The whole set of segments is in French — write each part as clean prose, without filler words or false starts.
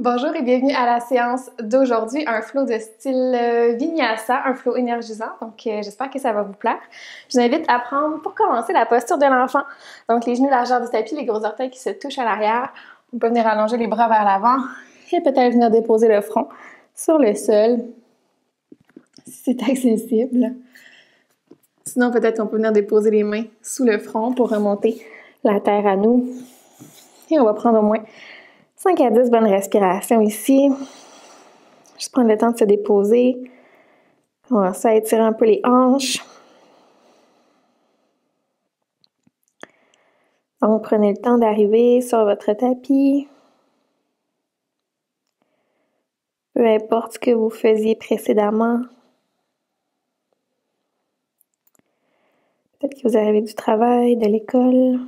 Bonjour et bienvenue à la séance d'aujourd'hui, un flow de style Vinyasa, un flow énergisant, donc j'espère que ça va vous plaire. Je vous invite à prendre, pour commencer, la posture de l'enfant. Donc les genoux largeur du tapis, les gros orteils qui se touchent à l'arrière. On peut venir allonger les bras vers l'avant et peut-être venir déposer le front sur le sol, si c'est accessible. Sinon, peut-être qu'on peut venir déposer les mains sous le front pour remonter la terre à nous. Et on va prendre au moins 5 à 10 bonnes respirations ici. Juste prendre le temps de se déposer. Commencer à étirer un peu les hanches. Donc, prenez le temps d'arriver sur votre tapis. Peu importe ce que vous faisiez précédemment. Peut-être que vous arrivez du travail, de l'école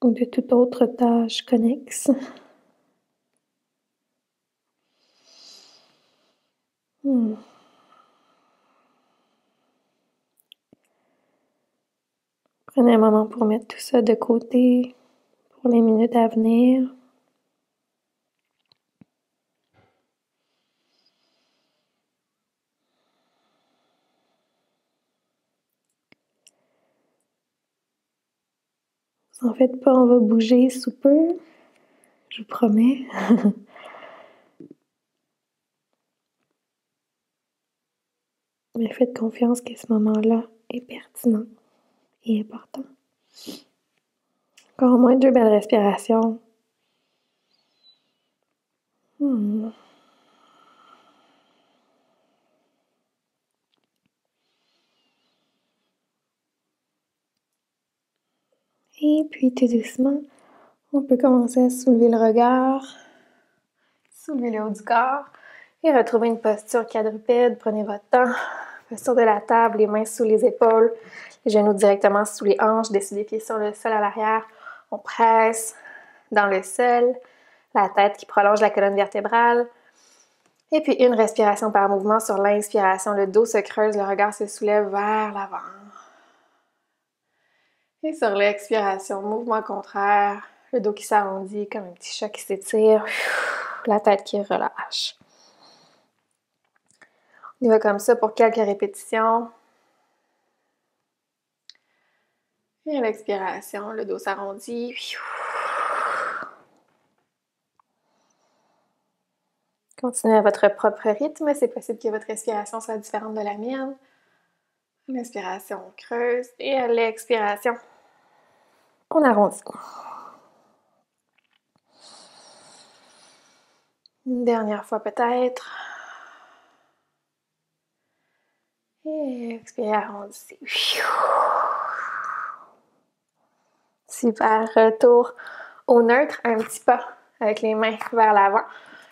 ou de toute autre tâche connexe. Prenez un moment pour mettre tout ça de côté pour les minutes à venir. Vous en faites pas, on va bouger sous peu. Je vous promets. Mais faites confiance que ce moment-là est pertinent et important. Encore au moins 2 belles respirations. Et puis tout doucement, on peut commencer à soulever le regard, soulever le haut du corps et retrouver une posture quadrupède. Prenez votre temps. Posture de la table, les mains sous les épaules, les genoux directement sous les hanches, dessus des pieds sur le sol à l'arrière. On presse dans le sol, la tête qui prolonge la colonne vertébrale. Et puis une respiration par mouvement. Sur l'inspiration, le dos se creuse, le regard se soulève vers l'avant. Et sur l'expiration, mouvement contraire, le dos qui s'arrondit comme un petit chat qui s'étire, la tête qui relâche. On y va comme ça pour quelques répétitions. Et à l'expiration, le dos s'arrondit. Continuez à votre propre rythme. C'est possible que votre respiration soit différente de la mienne. L'inspiration, on creuse. Et à l'expiration, on arrondit. Une dernière fois peut-être. Et expire, arrondissez. Super. Retour au neutre, un petit pas avec les mains vers l'avant.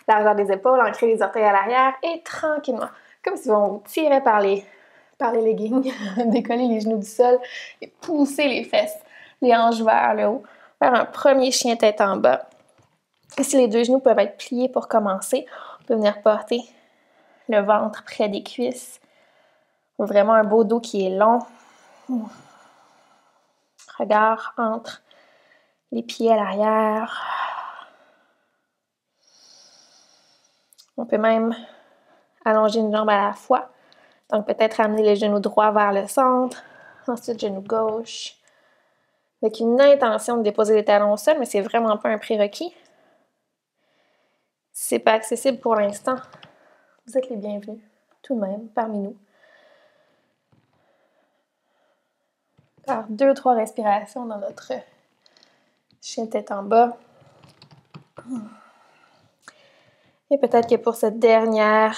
Largeur des épaules, ancrer les orteils à l'arrière et tranquillement, comme si on vous tirait par les leggings, décoller les genoux du sol et pousser les fesses, les hanches vers le haut, faire un premier chien tête en bas. Et si les deux genoux peuvent être pliés pour commencer, on peut venir porter le ventre près des cuisses. Vraiment un beau dos qui est long. Regard entre les pieds à l'arrière. On peut même allonger une jambe à la fois. Donc peut-être amener les genoux droits vers le centre. Ensuite, genou gauche. Avec une intention de déposer les talons au sol, mais c'est vraiment pas un prérequis. Si c'est pas accessible pour l'instant, vous êtes les bienvenus, tout de même, parmi nous. Faire 2-3 respirations dans notre chien tête en bas. Et peut-être que pour cette dernière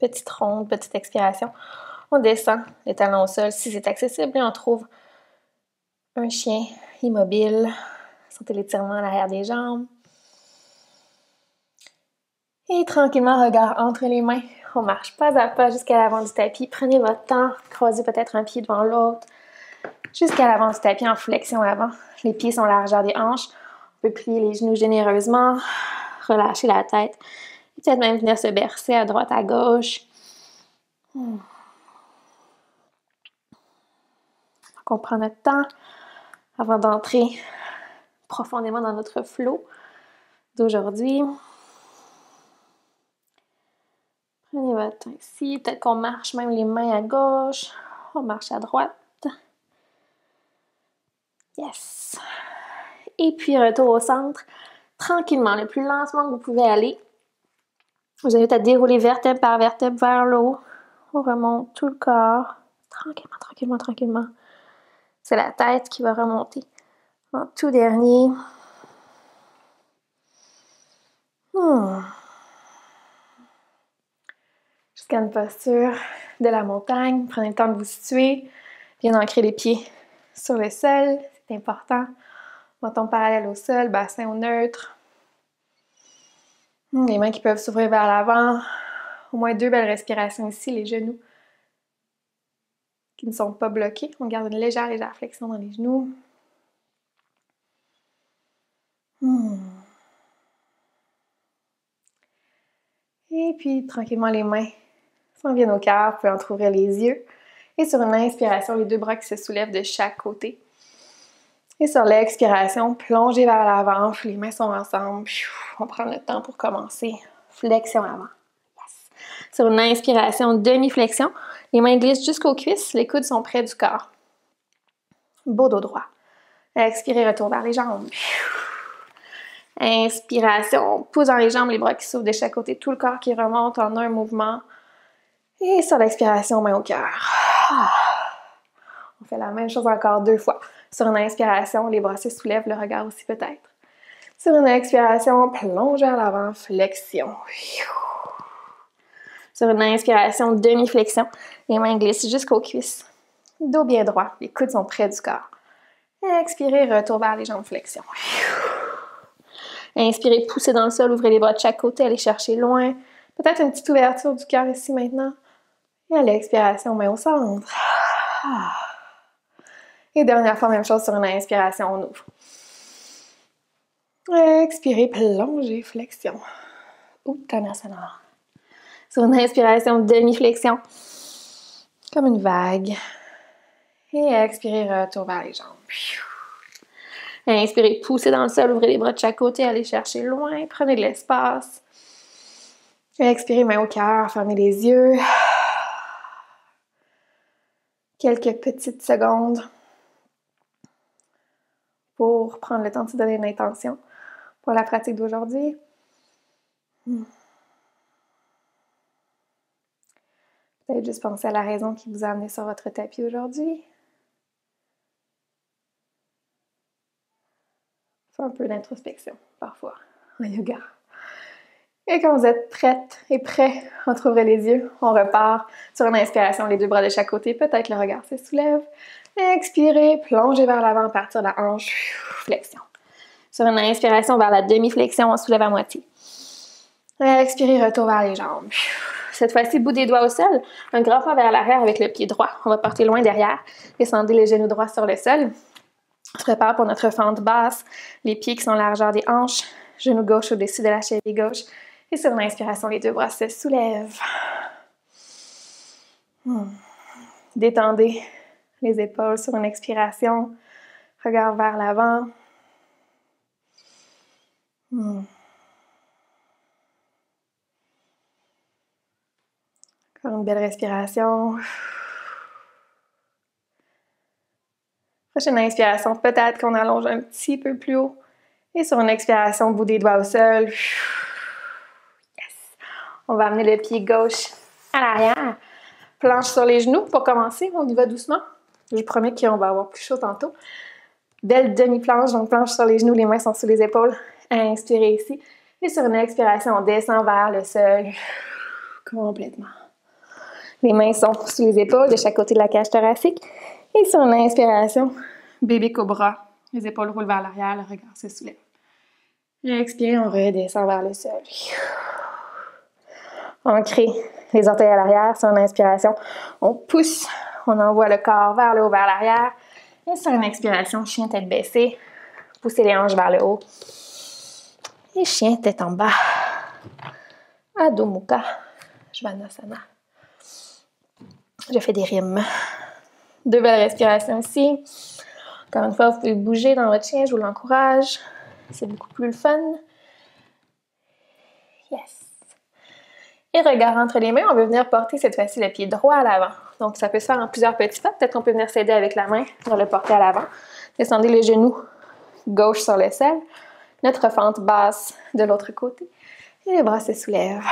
petite ronde, petite expiration, on descend les talons au sol si c'est accessible et on trouve un chien immobile. Sentez l'étirement à l'arrière des jambes. Et tranquillement, regard entre les mains. On marche pas à pas jusqu'à l'avant du tapis. Prenez votre temps. Croisez peut-être un pied devant l'autre. Jusqu'à l'avant du tapis en flexion avant. Les pieds sont largeur des hanches. On peut plier les genoux généreusement. Relâcher la tête. Et peut-être même venir se bercer à droite, à gauche. Donc, on prend notre temps avant d'entrer profondément dans notre flow d'aujourd'hui. Prenez votre temps ici. Peut-être qu'on marche même les mains à gauche. On marche à droite. Yes! Et puis, retour au centre. Tranquillement, le plus lentement que vous pouvez aller. Je vous invite à dérouler vertèbre par vertèbre vers le haut. On remonte tout le corps. Tranquillement, tranquillement, tranquillement. C'est la tête qui va remonter. En tout dernier. Jusqu'à une posture de la montagne. Prenez le temps de vous situer. Bien ancrer les pieds sur le sol. C'est important. Menton parallèle au sol, bassin au neutre. Les mains qui peuvent s'ouvrir vers l'avant. Au moins 2 belles respirations ici, les genoux qui ne sont pas bloqués. On garde une légère flexion dans les genoux. Et puis, tranquillement, les mains s'en viennent au cœur. Vous pouvez entrouvrir les yeux. Et sur une inspiration, les 2 bras qui se soulèvent de chaque côté. Et sur l'expiration, plongez vers l'avant. Les mains sont ensemble. On prend le temps pour commencer. Flexion avant. Yes. Sur une inspiration, demi-flexion. Les mains glissent jusqu'aux cuisses. Les coudes sont près du corps. Beau dos droit. Expirez, retour vers les jambes. Inspiration, pouce dans les jambes, les bras qui s'ouvrent de chaque côté, tout le corps qui remonte en un mouvement. Et sur l'expiration, main au cœur. On fait la même chose encore 2 fois. Sur une inspiration, les bras se soulèvent, le regard aussi peut-être. Sur une expiration, plonge vers l'avant, flexion. Sur une inspiration, demi-flexion, les mains glissent jusqu'aux cuisses. Dos bien droit, les coudes sont près du corps. Expirez, retour vers les jambes, flexion. Inspirez, poussez dans le sol, ouvrez les bras de chaque côté, allez chercher loin. Peut-être une petite ouverture du cœur ici maintenant. Et à l'expiration, main au centre. Et dernière fois, même chose sur une inspiration, on ouvre. Expirez, plongez, flexion. Uttanasana. Sur une inspiration, demi-flexion. Comme une vague. Et expirez, retour vers les jambes. Inspirez, poussez dans le sol, ouvrez les bras de chaque côté, allez chercher loin, prenez de l'espace. Expirez, main au cœur, fermez les yeux. Quelques petites secondes pour prendre le temps de se donner une intention pour la pratique d'aujourd'hui. Peut-être juste penser à la raison qui vous a amené sur votre tapis aujourd'hui. Faites un peu d'introspection, parfois, en yoga. Et quand vous êtes prête et prêt, entrouvrez les yeux. On repart sur une inspiration, les 2 bras de chaque côté. Peut-être le regard se soulève. Expirez, plongez vers l'avant à partir de la hanche. Flexion. Sur une inspiration vers la demi-flexion, on soulève à moitié. Expirez, retour vers les jambes. Cette fois-ci, bout des doigts au sol. Un grand pas vers l'arrière avec le pied droit. On va porter loin derrière. Descendez les genoux droits sur le sol. On se prépare pour notre fente basse. Les pieds qui sont largeur des hanches. Genou gauche au-dessus de la cheville gauche. Et sur une inspiration, les 2 bras se soulèvent. Détendez les épaules sur une expiration. Regard vers l'avant. Encore une belle respiration. Prochaine inspiration, peut-être qu'on allonge un petit peu plus haut. Et sur une expiration, bout des doigts au sol. Yes! On va amener le pied gauche à l'arrière. Planche sur les genoux pour commencer. On y va doucement. Je vous promets qu'on va avoir plus chaud tantôt. Belle demi-planche, donc planche sur les genoux, les mains sont sous les épaules. Inspirez ici. Et sur une expiration, on descend vers le sol. Complètement. Les mains sont sous les épaules de chaque côté de la cage thoracique. Et sur une inspiration, bébé cobra. Les épaules roulent vers l'arrière, le regard se soulève. Expirez, on redescend vers le sol. Ancrez les orteils à l'arrière sur une inspiration. On pousse, on envoie le corps vers le haut, vers l'arrière. Et sur une expiration, chien tête baissée. Poussez les hanches vers le haut. Et chien tête en bas. Adho Mukha Svanasana. Je fais des rimes. 2 belles respirations ici. Encore une fois, vous pouvez bouger dans votre chien, je vous l'encourage. C'est beaucoup plus le fun. Yes! Et regard entre les mains, on veut venir porter cette fois-ci le pied droit à l'avant. Donc, ça peut se faire en plusieurs petits pas. Peut-être qu'on peut venir s'aider avec la main pour le porter à l'avant. Descendez les genoux gauche sur le sol. Notre fente basse de l'autre côté. Et les bras se soulèvent.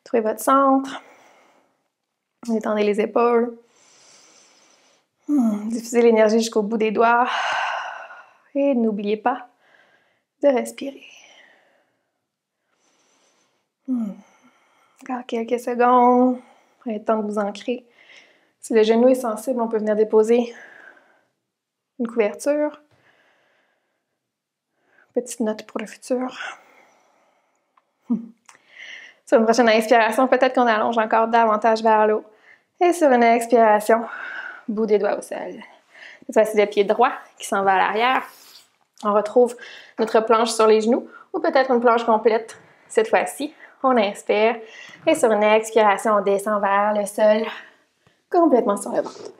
Trouvez votre centre. Détendez les épaules. Diffusez l'énergie jusqu'au bout des doigts. Et n'oubliez pas de respirer. Encore quelques secondes. Prenez le temps de vous ancrer. Si le genou est sensible, on peut venir déposer une couverture. Petite note pour le futur. Sur une prochaine inspiration, peut-être qu'on allonge encore davantage vers le haut. Et sur une expiration, bout des doigts au sol. Cette fois-ci, le pied droit qui s'en va à l'arrière. On retrouve notre planche sur les genoux ou peut-être une planche complète cette fois-ci. On inspire et sur une expiration, on descend vers le sol, complètement sur le ventre.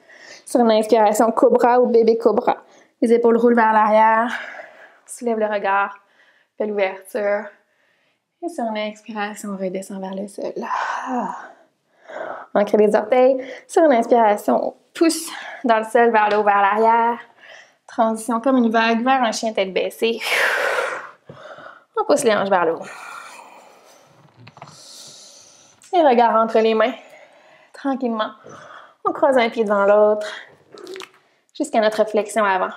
Sur une inspiration, cobra ou bébé cobra. Les épaules roulent vers l'arrière, soulève le regard, belle ouverture. Et sur une expiration, on redescend vers le sol. On crée les orteils. Sur une inspiration, on pousse dans le sol vers le haut, vers l'arrière. Transition comme une vague vers un chien tête baissée. On pousse les hanches vers le haut. Et regard entre les mains. Tranquillement, on croise un pied devant l'autre jusqu'à notre flexion avant,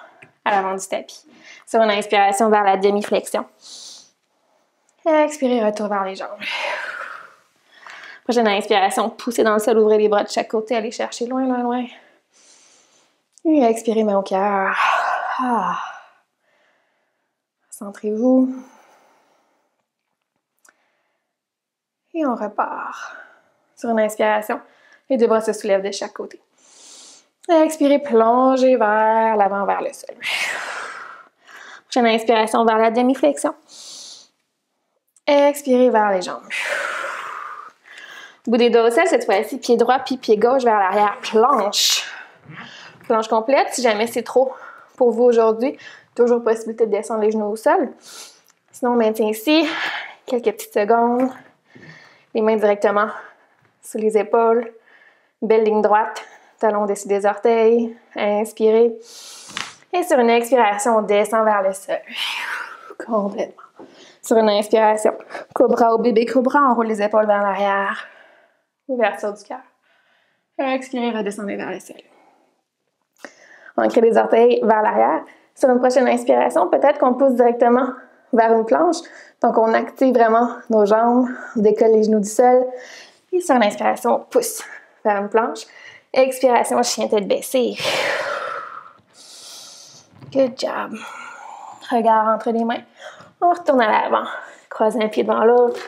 à l'avant du tapis. Sur une inspiration vers la demi-flexion. Et expirez, retour vers les jambes. Prochaine inspiration, poussez dans le sol, ouvrez les bras de chaque côté, allez chercher loin, loin, loin. Et expirez, main au cœur. Centrez-vous. Et on repart. Sur une inspiration, les deux bras se soulèvent de chaque côté. Expirez, plongez vers l'avant, vers le sol. Prochaine inspiration vers la demi-flexion. Expirez vers les jambes. Bout des doigts au sol, cette fois-ci, pied droit puis pied gauche vers l'arrière. Planche. Planche complète. Si jamais c'est trop pour vous aujourd'hui, toujours possibilité de descendre les genoux au sol. Sinon, on maintient ici quelques petites secondes. Les mains directement sous les épaules. Belle ligne droite. Talons au-dessus des orteils. Inspirez. Et sur une expiration, on descend vers le sol. Complètement. Sur une inspiration, cobra ou bébé cobra, on roule les épaules vers l'arrière. Ouverture du cœur. Expirez, redescendez vers le sol. On crée les orteils vers l'arrière. Sur une prochaine inspiration, peut-être qu'on pousse directement vers une planche. Donc, on active vraiment nos jambes, on décolle les genoux du sol. Et sur une inspiration, on pousse vers une planche. Expiration, chien tête baissée. Good job. Regard entre les mains. On retourne à l'avant. Croisez un pied devant l'autre.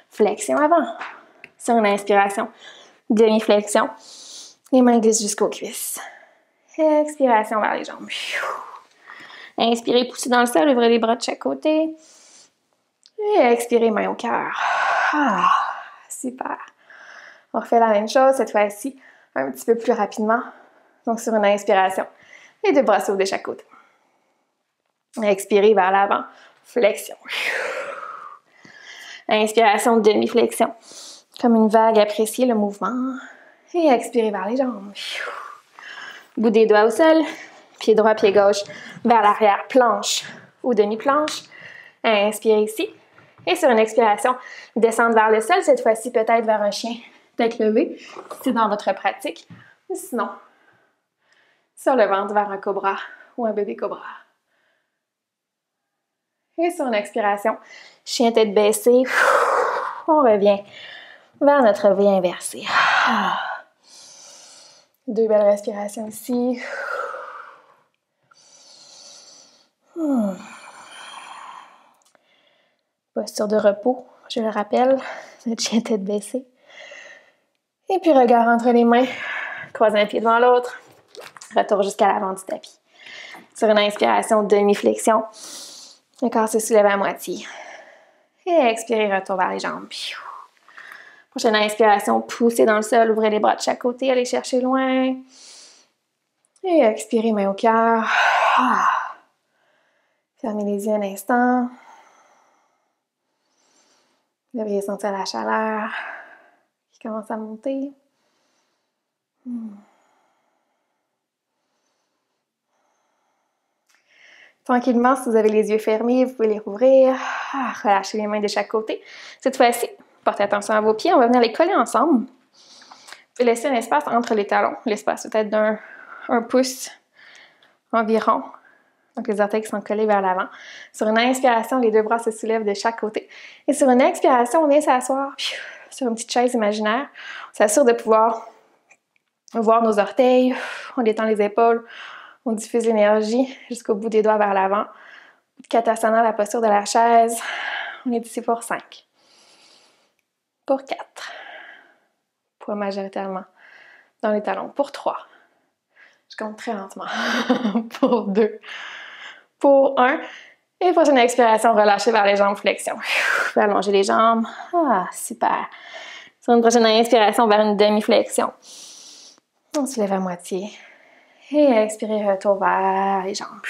Flexion avant. Sur une inspiration, demi-flexion. Les mains glissent jusqu'aux cuisses. Expiration vers les jambes. Inspirez, poussez dans le sol, ouvrez les bras de chaque côté. Et expirez, main au cœur. Super. On refait la même chose, cette fois-ci, un petit peu plus rapidement. Donc, sur une inspiration, les deux bras s'ouvrent de chaque côté. Expirez vers l'avant. Flexion. Inspiration, demi-flexion. Comme une vague, appréciez le mouvement. Et expirez vers les jambes. Bout des doigts au sol. Pied droit, pied gauche vers l'arrière. Planche ou demi-planche. Inspirez ici. Et sur une expiration, descendre vers le sol. Cette fois-ci, peut-être vers un chien tête levée. Si c'est dans votre pratique. Ou sinon, sur le ventre vers un cobra ou un bébé cobra. Et sur une expiration, chien tête baissée, on revient vers notre V inversé. Deux belles respirations ici. Posture de repos, je le rappelle, notre chien tête baissée. Et puis regard entre les mains, croisez un pied devant l'autre, retour jusqu'à l'avant du tapis. Sur une inspiration, demi-flexion, le corps se soulève à moitié. Et expirez, retour vers les jambes. Prochaine inspiration, poussez dans le sol, ouvrez les bras de chaque côté, allez chercher loin. Et expirez, main au cœur. Fermez les yeux un instant. Vous devriez sentir la chaleur qui commence à monter. Tranquillement, si vous avez les yeux fermés, vous pouvez les rouvrir. Relâchez les mains de chaque côté. Cette fois-ci, portez attention à vos pieds. On va venir les coller ensemble. Vous pouvez laisser un espace entre les talons. L'espace peut-être d'un pouce environ. Donc, les orteils qui sont collés vers l'avant. Sur une inspiration, les deux bras se soulèvent de chaque côté. Et sur une expiration, on vient s'asseoir sur une petite chaise imaginaire. On s'assure de pouvoir voir nos orteils. On détend les épaules. On diffuse l'énergie jusqu'au bout des doigts vers l'avant. Katasana, la posture de la chaise. On est ici pour 5. Pour 4. Poids majoritairement dans les talons. Pour 3. Je compte très lentement. Pour 2. Pour 1. Et prochaine expiration, relâchez vers les jambes, flexion. Allonger les jambes. Super. Sur une prochaine inspiration, vers une demi-flexion. On se lève à moitié. Et expirez, retour vers les jambes.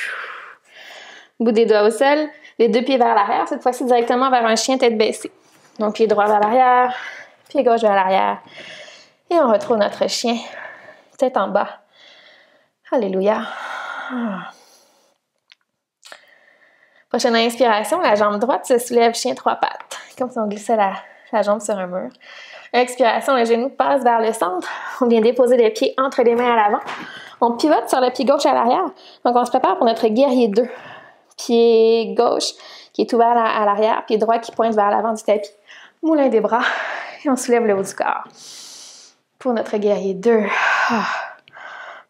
Bout des doigts au sol, les deux pieds vers l'arrière, cette fois-ci directement vers un chien tête baissée. Donc, pied droit vers l'arrière, pied gauche vers l'arrière. Et on retrouve notre chien, tête en bas. Alléluia. Prochaine inspiration, la jambe droite se soulève, chien trois pattes. Comme si on glissait la jambe sur un mur. Expiration, le genou passe vers le centre. On vient déposer les pieds entre les mains à l'avant. On pivote sur le pied gauche à l'arrière. Donc, on se prépare pour notre guerrier 2. Pied gauche qui est ouvert à l'arrière, pied droit qui pointe vers l'avant du tapis. Moulin des bras et on soulève le haut du corps. Pour notre guerrier 2.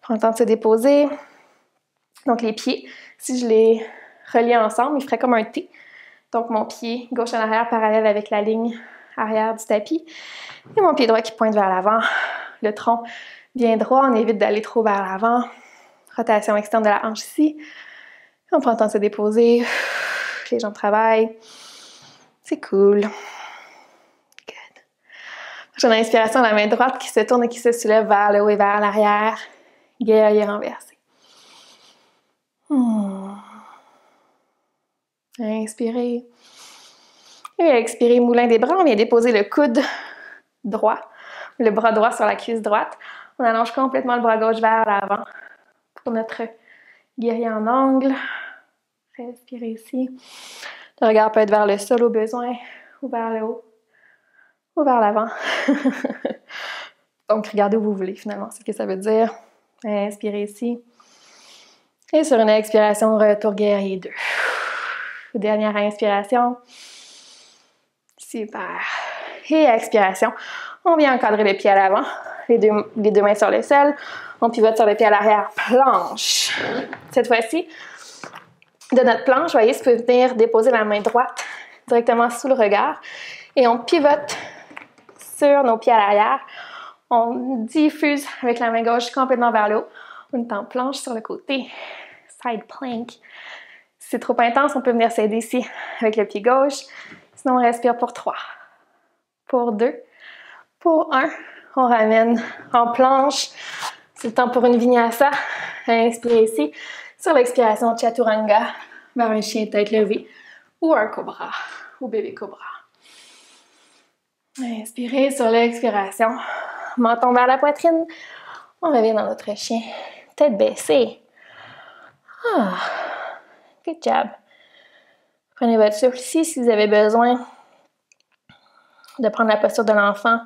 Prends le temps de se déposer. Donc, les pieds, si je les relie ensemble, ils feraient comme un T. Donc, mon pied gauche en arrière parallèle avec la ligne arrière du tapis. Et mon pied droit qui pointe vers l'avant. Le tronc bien droit, on évite d'aller trop vers l'avant. Rotation externe de la hanche ici. On prend le temps de se déposer. Les jambes travaillent. C'est cool. Good. Prochaine inspiration, la main droite qui se tourne et qui se soulève vers le haut et vers l'arrière. Guerrier renversé. Inspirez. Et expirez, moulin des bras. On vient déposer le coude droit, le bras droit sur la cuisse droite. On allonge complètement le bras gauche vers l'avant pour notre guerrier en angle. Respirez ici. Le regard peut être vers le sol au besoin, ou vers le haut, ou vers l'avant. Donc, regardez où vous voulez finalement, c'est ce que ça veut dire. Inspirez ici. Et sur une expiration, retour guerrier 2. Dernière inspiration. Super. Et expiration. On vient encadrer le pied à l'avant, les deux mains sur le sol. On pivote sur le pied à l'arrière, planche. Cette fois-ci, de notre planche, voyez, vous pouvez venir déposer la main droite directement sous le regard. Et on pivote sur nos pieds à l'arrière. On diffuse avec la main gauche complètement vers le haut. On est en planche sur le côté. Side plank. Si c'est trop intense, on peut venir s'aider ici avec le pied gauche. Sinon, on respire pour 3. Pour 2. Pour 1. On ramène en planche. C'est le temps pour une vinyasa. Inspirez ici. Sur l'expiration, chaturanga, vers un chien tête levée ou un cobra ou bébé cobra. Inspirez sur l'expiration. Menton vers la poitrine. On revient dans notre chien. Tête baissée. Good job. Prenez votre souffle ici si vous avez besoin de prendre la posture de l'enfant.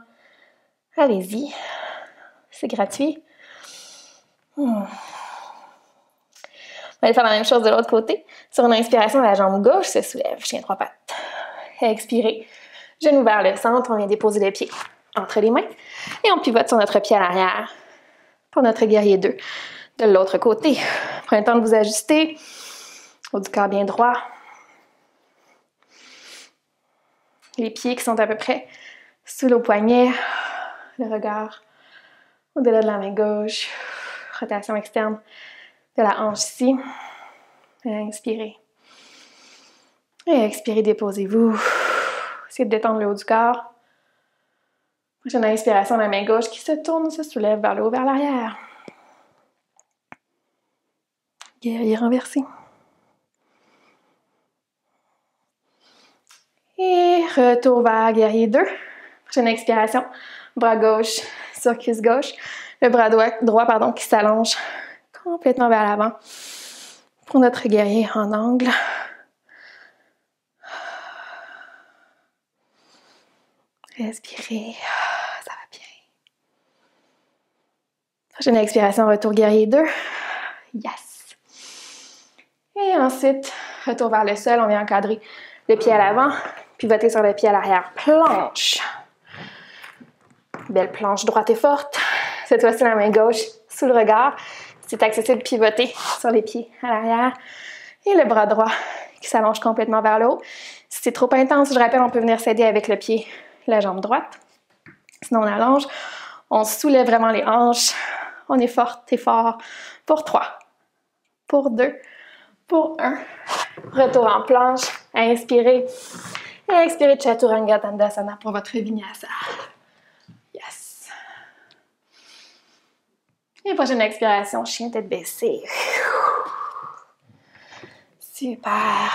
Allez-y. C'est gratuit. On va aller faire la même chose de l'autre côté. Sur une inspiration, la jambe gauche se soulève. Chien trois pattes. Expirez. Genou vers le centre. On vient déposer les pieds entre les mains. Et on pivote sur notre pied à l'arrière pour notre guerrier 2. De l'autre côté. Prenez le temps de vous ajuster. Haut du corps bien droit. Les pieds qui sont à peu près sous le poignet. Le regard au-delà de la main gauche. Rotation externe de la hanche ici. Inspirez. Et expirez, déposez-vous. Essayez de détendre le haut du corps. Prochaine inspiration, la main gauche qui se tourne, se soulève vers le haut, vers l'arrière. Guerrier renversé. Et retour vers guerrier 2. Prochaine expiration. Bras gauche sur cuisse gauche. Le bras droit qui s'allonge complètement vers l'avant. Pour notre guerrier en angle. Respirez. Ça va bien. Prochaine expiration, retour guerrier 2. Yes. Et ensuite, retour vers le sol. On vient encadrer le pied à l'avant. Pivoter sur le pied à l'arrière. Planche. Belle planche droite et forte. Cette fois-ci, la main gauche sous le regard. C'est accessible de pivoter sur les pieds à l'arrière. Et le bras droit qui s'allonge complètement vers le haut. Si c'est trop intense, je rappelle, on peut venir s'aider avec le pied, la jambe droite. Sinon, on allonge. On soulève vraiment les hanches. On est forte et fort. Pour 3. Pour 2. Pour 1. Retour en planche. Inspirez. Et expirez Chaturanga Dandasana pour votre Vinyasa. Yes. Et prochaine expiration, chien tête baissée. Super.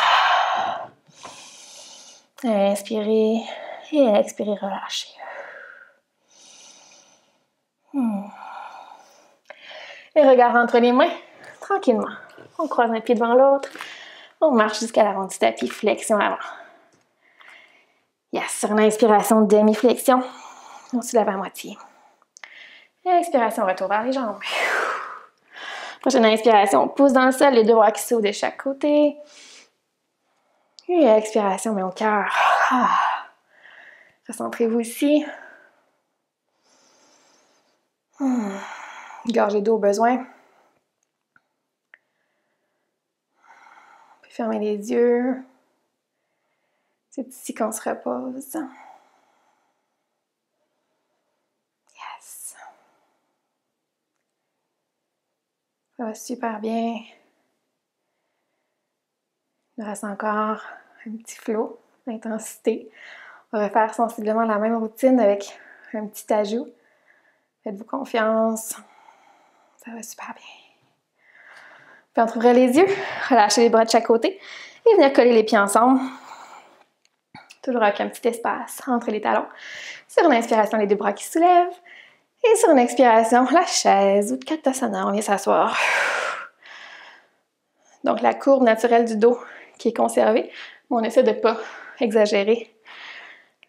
Inspirez et expirez, relâchez. Et regard entre les mains, tranquillement. On croise un pied devant l'autre. On marche jusqu'à l'avant du tapis, flexion avant. Yes, sur une inspiration, demi-flexion. On soulève à moitié. Expiration, retour vers les jambes. Prochaine inspiration, pouce dans le sol, les deux bras qui s'ouvrent de chaque côté. Et expiration, main au cœur. Recentrez-vous ici. Gorgée d'eau au besoin. Puis fermez les yeux. C'est ici qu'on se repose. Yes. Ça va super bien. Il nous reste encore un petit flow d'intensité. On va refaire sensiblement la même routine avec un petit ajout. Faites-vous confiance. Ça va super bien. Puis entrouvrir les yeux, relâchez les bras de chaque côté et venir coller les pieds ensemble. Toujours avec un petit espace entre les talons. Sur une inspiration, les deux bras qui se soulèvent. Et sur une expiration, la chaise ou de Katasana, on vient s'asseoir. Donc la courbe naturelle du dos qui est conservée. On essaie de ne pas exagérer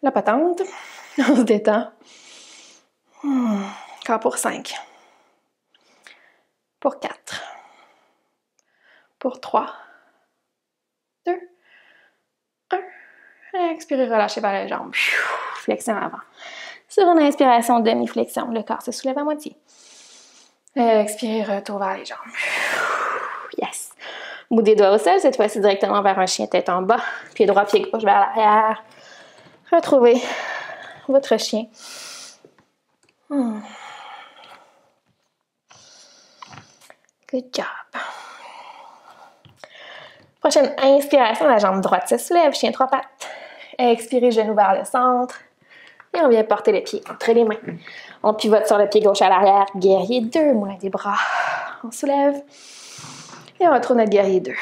la patente. On se détend. Encore pour 5. Pour 4. Pour 3. 2. 1. Expirez, relâchez vers les jambes. Flexion avant. Sur une inspiration, demi-flexion. Le corps se soulève à moitié. Expirez, retour vers les jambes. Yes. Bout des doigts au sol, cette fois-ci directement vers un chien tête en bas. Pied droit, pied gauche vers l'arrière. Retrouvez votre chien. Good job. Prochaine inspiration, la jambe droite se soulève, chien trois pattes. Expirez, genou vers le centre. Et on vient porter les pieds entre les mains. On pivote sur le pied gauche à l'arrière. Guerrier 2, moulin des bras. On soulève. Et on retrouve notre guerrier 2.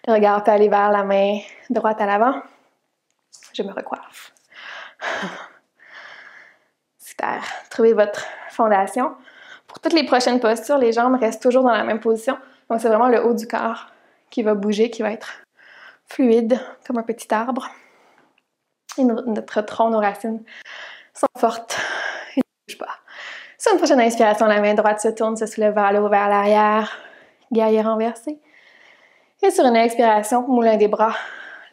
Le regard peut aller vers la main droite à l'avant. Je me recoiffe. Super. Trouvez votre fondation. Pour toutes les prochaines postures, les jambes restent toujours dans la même position. Donc, c'est vraiment le haut du corps qui va bouger, qui va être fluide, comme un petit arbre. Et notre tronc, nos racines sont fortes. Ils ne bougent pas. Sur une prochaine inspiration, la main droite se tourne, se soulève vers le haut, vers l'arrière. Guerrier renversé. Et sur une expiration, moulin des bras.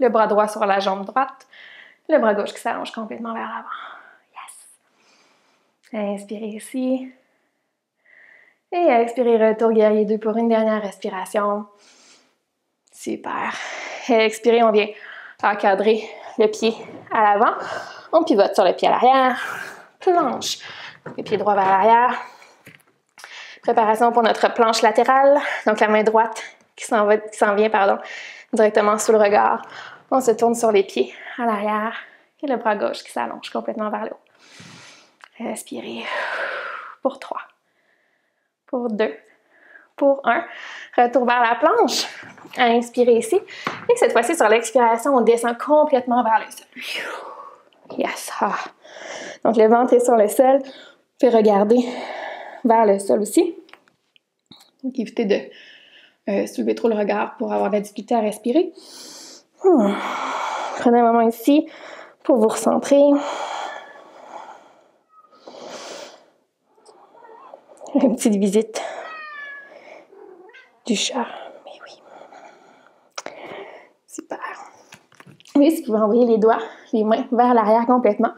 Le bras droit sur la jambe droite. Le bras gauche qui s'allonge complètement vers l'avant. Yes. Inspirez ici. Et expirez, retour guerrier 2 pour une dernière respiration. Super. Et expirez, on vient encadrer le pied à l'avant. On pivote sur le pied à l'arrière. Planche. Le pied droit vers l'arrière. Préparation pour notre planche latérale. Donc la main droite qui s'en vient directement sous le regard. On se tourne sur les pieds à l'arrière. Et le bras gauche qui s'allonge complètement vers le haut. Respirez. Pour 3. Pour 2. pour 1. Retour vers la planche. Inspirez ici. Et cette fois-ci, sur l'expiration, on descend complètement vers le sol. Yes! Ah. Donc, le ventre est sur le sol. Puis regarder vers le sol aussi. Donc, évitez de soulever trop le regard pour avoir de la difficulté à respirer. Prenez un moment ici pour vous recentrer. Une petite visite du chat. Mais oui. Super. Oui, si vous pouvez envoyer les doigts, les mains vers l'arrière complètement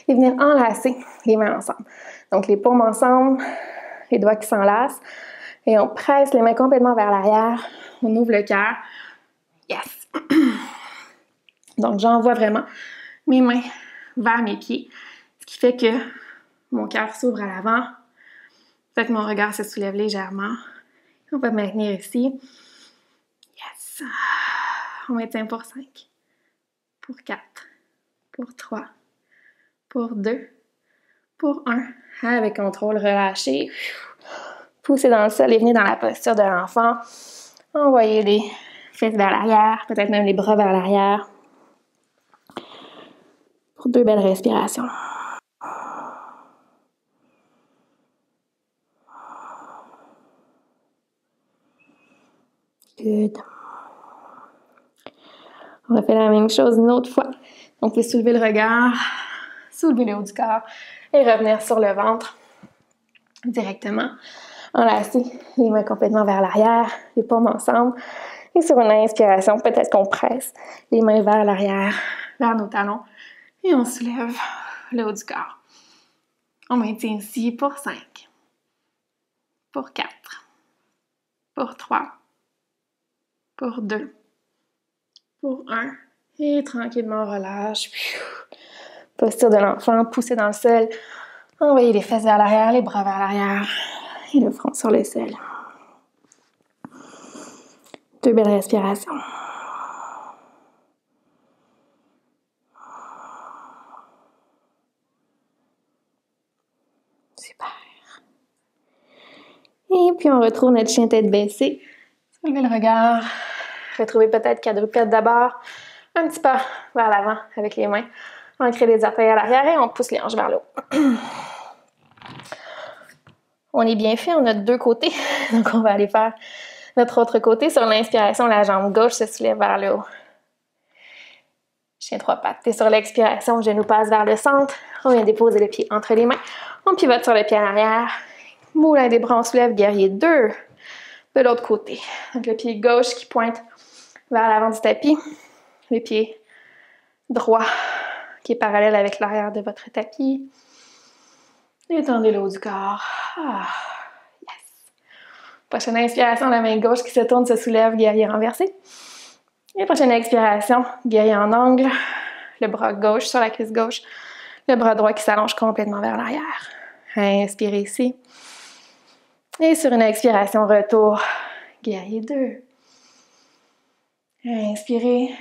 et venir enlacer les mains ensemble. Donc, les paumes ensemble, les doigts qui s'enlacent et on presse les mains complètement vers l'arrière. On ouvre le cœur. Yes! Donc, j'envoie vraiment mes mains vers mes pieds, ce qui fait que mon cœur s'ouvre à l'avant. Peut-être que mon regard se soulève légèrement. On va maintenir ici. Yes! On maintient pour 5, pour 4, pour 3, pour 2, pour 1. Avec contrôle, relâchez. Poussez dans le sol et venez dans la posture de l'enfant. Envoyez les fesses vers l'arrière, peut-être même les bras vers l'arrière. Pour 2 belles respirations. Good. On va faire la même chose une autre fois. Donc, vous pouvez soulever le regard, soulever le haut du corps et revenir sur le ventre directement. Enlacer les mains complètement vers l'arrière, les paumes ensemble. Et sur une inspiration, peut-être qu'on presse les mains vers l'arrière, vers nos talons. Et on soulève le haut du corps. On maintient ici pour 5, pour 4, pour 3, pour 2, pour 1. Et tranquillement, on relâche. Posture de l'enfant, poussez dans le sol. Envoyez les fesses vers l'arrière, les bras vers l'arrière et le front sur le sol. 2 belles respirations. Super. Et puis, on retrouve notre chien tête baissée. Soulevez le regard. Retrouvez peut-être quadrupède d'abord. Un petit pas vers l'avant avec les mains. On crée les orteils à l'arrière et on pousse les hanches vers le haut. On est bien fait, on a 2 côtés. Donc, on va aller faire notre autre côté. Sur l'inspiration, la jambe gauche se soulève vers le haut. Chien 3 pattes. Et sur l'expiration, le genou passe vers le centre. On vient déposer le pied entre les mains. On pivote sur le pied en arrière. Moulin des bras, on soulève, guerrier 2. De l'autre côté. Donc, le pied gauche qui pointe vers l'avant du tapis. Le pied droit qui est parallèle avec l'arrière de votre tapis. Étendez le haut du corps. Ah, yes. Prochaine inspiration, la main gauche qui se tourne, se soulève, guerrier renversé. Et prochaine expiration, guerrier en angle. Le bras gauche sur la cuisse gauche. Le bras droit qui s'allonge complètement vers l'arrière. Inspirez ici. Et sur une expiration, retour, guerrier 2. Inspirez.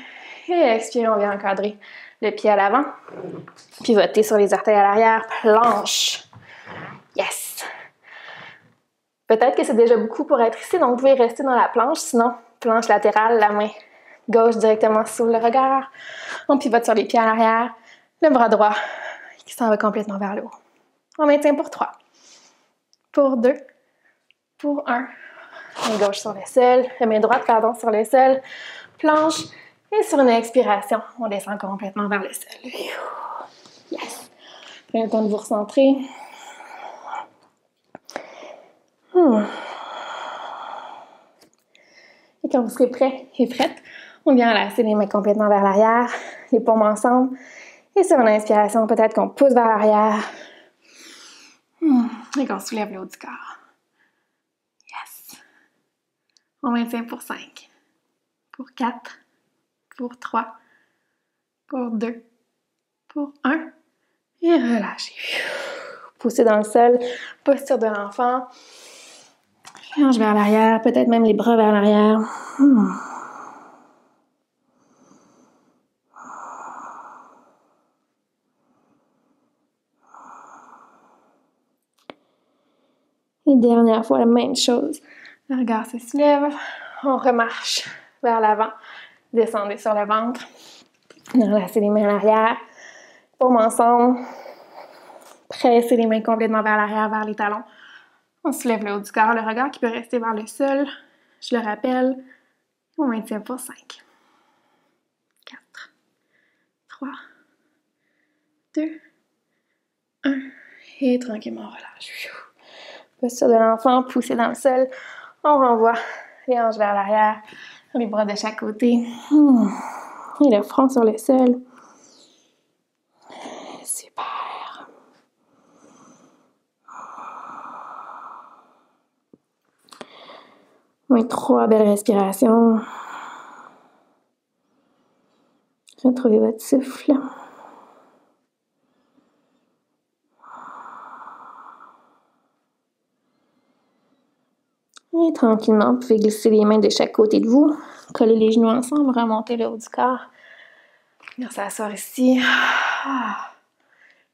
Et expirez, on vient encadrer le pied à l'avant. Pivotez sur les orteils à l'arrière. Planche. Yes! Peut-être que c'est déjà beaucoup pour être ici, donc vous pouvez rester dans la planche. Sinon, planche latérale, la main gauche directement sous le regard. On pivote sur les pieds à l'arrière. Le bras droit qui s'en va complètement vers le haut. On maintient pour 3. Pour 2. Pour 1. Main gauche sur le sol. Main droite, pardon, sur le sol. Planche. Et sur une expiration, on descend complètement vers le sol. Yes! Prenez le temps de vous recentrer. Et quand vous serez prêt et prête, on vient enlacer les mains complètement vers l'arrière, les paumes ensemble. Et sur une inspiration, peut-être qu'on pousse vers l'arrière. Et qu'on soulève le haut du corps. Yes! On maintient pour 5, pour 4, pour 3, pour 2, pour 1. Et relâchez. Poussez dans le sol, posture de l'enfant. Hanche vers l'arrière, peut-être même les bras vers l'arrière. Et dernière fois, la même chose. Le regard se soulève. On remarche vers l'avant. Descendez sur le ventre. Enlacez les mains à l'arrière. Paumes ensemble. Pressez les mains complètement vers l'arrière, vers les talons. On soulève le haut du corps. Le regard qui peut rester vers le sol. Je le rappelle. On maintient pour 5, 4, 3, 2, 1. Et tranquillement, on relâche. Posture de l'enfant, poussez dans le sol. On renvoie les hanches vers l'arrière, les bras de chaque côté. Et le front sur le sol. Super. Oui, 3 belles respirations. Retrouvez votre souffle. Et tranquillement, vous pouvez glisser les mains de chaque côté de vous, coller les genoux ensemble, remonter le haut du corps. Venir s'asseoir ici.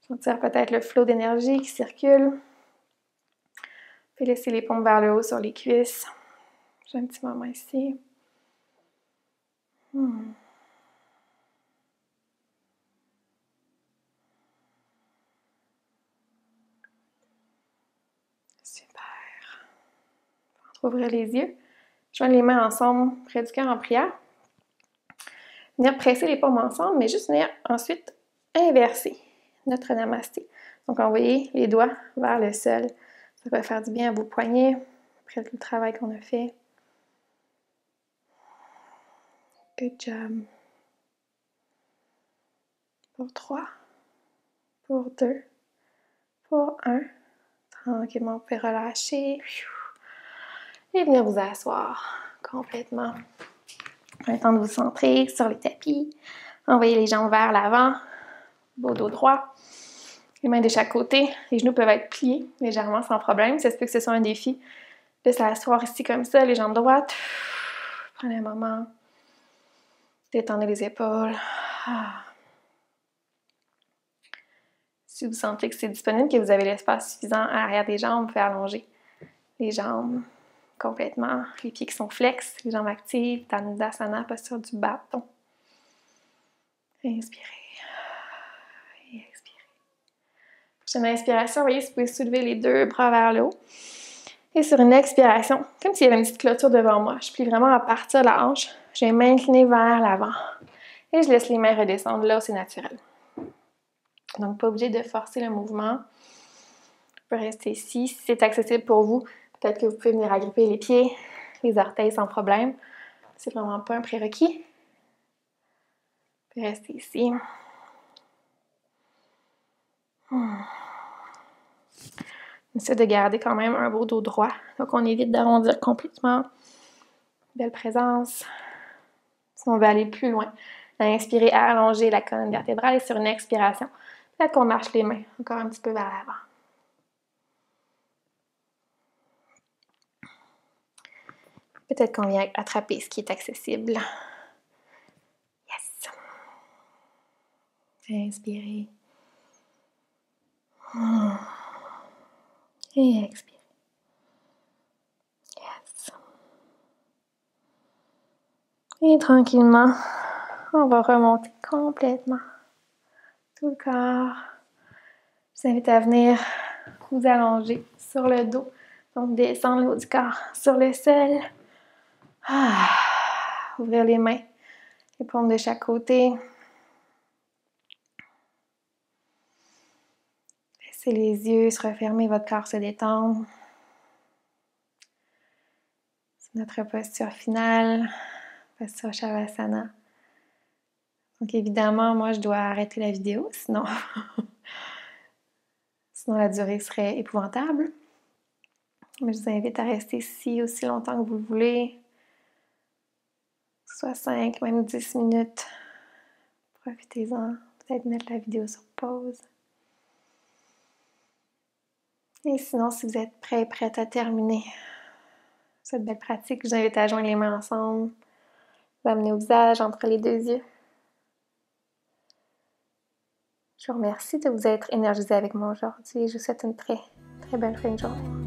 Sentir peut-être le flot d'énergie qui circule. Puis laisser les paumes vers le haut sur les cuisses. J'ai un petit moment ici. Super. Ouvrir les yeux. Joindre les mains ensemble près du cœur en prière. Venir presser les paumes ensemble, mais juste venir ensuite inverser notre namasté. Donc, envoyer les doigts vers le sol. Ça va faire du bien à vos poignets après tout le travail qu'on a fait. Good job. Pour 3, pour 2, pour 1. Tranquillement, vous pouvez relâcher. Et venir vous asseoir complètement. Prenez le temps de vous centrer sur les tapis. Envoyez les jambes vers l'avant. Beau dos droit. Les mains de chaque côté. Les genoux peuvent être pliés légèrement sans problème. Ça se peut que ce soit un défi de s'asseoir ici comme ça, les jambes droites. Prenez un moment. Détendez les épaules. Si vous sentez que c'est disponible, que vous avez l'espace suffisant à l'arrière des jambes, vous pouvez allonger les jambes complètement. Les pieds qui sont flex, les jambes actives, Tanudasana, posture du bâton. Inspirez. Et expirez. Prochaine inspiration, vous voyez, si vous pouvez soulever les 2 bras vers le haut. Et sur une expiration, comme s'il y avait une petite clôture devant moi, je plie vraiment à partir de la hanche. Je vais m'incliner vers l'avant. Et je laisse les mains redescendre là où c'est naturel. Donc, pas obligé de forcer le mouvement. Vous pouvez rester ici. Si c'est accessible pour vous, peut-être que vous pouvez venir agripper les pieds, les orteils sans problème. C'est vraiment pas un prérequis. Vous pouvez rester ici. On essaie de garder quand même un beau dos droit. Donc, on évite d'arrondir complètement. Belle présence. Si on veut aller plus loin, inspirez, allonger la colonne vertébrale et sur une expiration, peut-être qu'on marche les mains encore un petit peu vers l'avant. Peut-être qu'on vient attraper ce qui est accessible. Yes! Inspirez. Et expirez. Yes. Et tranquillement, on va remonter complètement tout le corps. Je vous invite à venir vous allonger sur le dos. Donc, descendre le haut du corps sur le sol. Ouvrir les mains, les paumes de chaque côté. Laissez les yeux se refermer, votre corps se détendre. C'est notre posture finale, posture Shavasana. Donc évidemment, moi je dois arrêter la vidéo, sinon la durée serait épouvantable. Mais je vous invite à rester ici aussi longtemps que vous le voulez. Soit 5, même 10 minutes. Profitez-en. Peut-être mettre la vidéo sur pause. Et sinon, si vous êtes prête à terminer cette belle pratique, je vous invite à joindre les mains ensemble. Vous amener au visage entre les 2 yeux. Je vous remercie de vous être énergisé avec moi aujourd'hui. Je vous souhaite une très, très belle fin de journée.